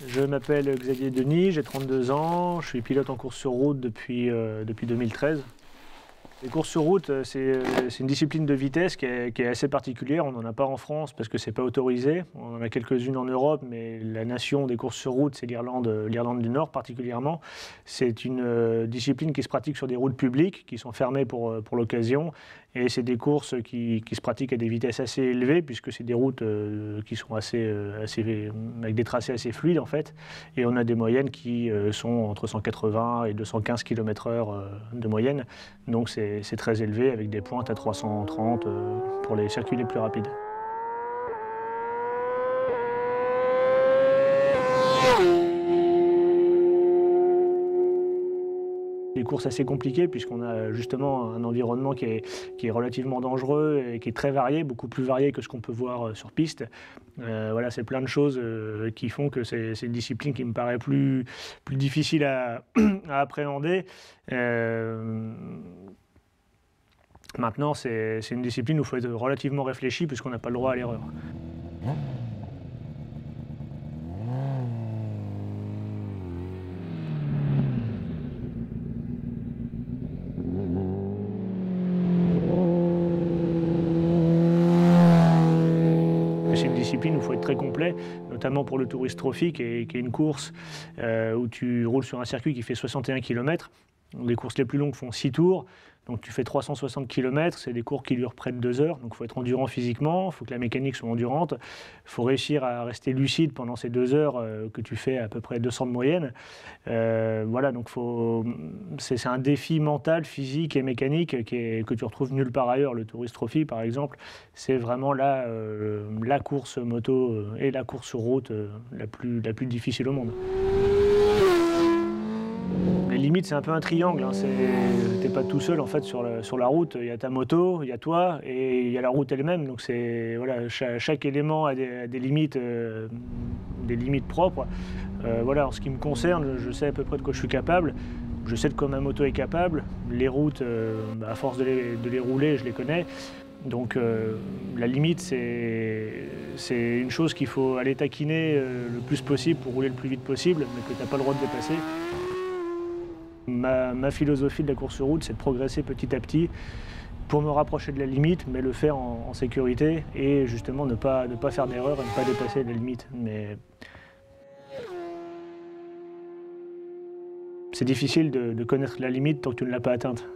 Je m'appelle Xavier Denis, j'ai 32 ans, je suis pilote en course sur route depuis 2013. Les courses sur route, c'est une discipline de vitesse qui est assez particulière. On n'en a pas en France parce que c'est pas autorisé. On en a quelques-unes en Europe, mais la nation des courses sur route, c'est l'Irlande du Nord particulièrement. C'est une discipline qui se pratique sur des routes publiques qui sont fermées pour l'occasion. Et c'est des courses qui se pratiquent à des vitesses assez élevées, puisque c'est des routes qui sont avec des tracés assez fluides en fait. Et on a des moyennes qui sont entre 180 et 215 km/h de moyenne. Donc c'est très élevé, avec des pointes à 330 pour les circuits les plus rapides. Des courses assez compliquées puisqu'on a justement un environnement qui est relativement dangereux et qui est très varié, beaucoup plus varié que ce qu'on peut voir sur piste. Voilà, c'est plein de choses qui font que c'est une discipline qui me paraît plus difficile à appréhender. Maintenant, c'est une discipline où il faut être relativement réfléchi puisqu'on n'a pas le droit à l'erreur. C'est une discipline où il faut être très complet, notamment pour le Tourist Trophy, qui est une course où tu roules sur un circuit qui fait 61 km. Les courses les plus longues font 6 tours, donc tu fais 360 km, c'est des cours qui durent près de 2 heures, donc il faut être endurant physiquement, il faut que la mécanique soit endurante, il faut réussir à rester lucide pendant ces 2 heures que tu fais à peu près 200 de moyenne. Voilà, donc c'est un défi mental, physique et mécanique que tu retrouves nulle part ailleurs. Le Tourist Trophy par exemple, c'est vraiment la course moto et la course sur route la plus difficile au monde. Les limites, c'est un peu un triangle, hein. T'es pas tout seul en fait sur la route. Il y a ta moto, il y a toi et il y a la route elle-même. Donc voilà, chaque élément a des limites propres. Voilà, en ce qui me concerne, je sais à peu près de quoi je suis capable. Je sais de quoi ma moto est capable. Les routes, à force de les rouler, je les connais. Donc la limite, c'est une chose qu'il faut aller taquiner le plus possible pour rouler le plus vite possible, mais que tu n'as pas le droit de dépasser. Ma philosophie de la course sur route, c'est de progresser petit à petit pour me rapprocher de la limite, mais le faire en sécurité et justement ne pas faire d'erreur et ne pas dépasser la limite. Mais c'est difficile de connaître la limite tant que tu ne l'as pas atteinte.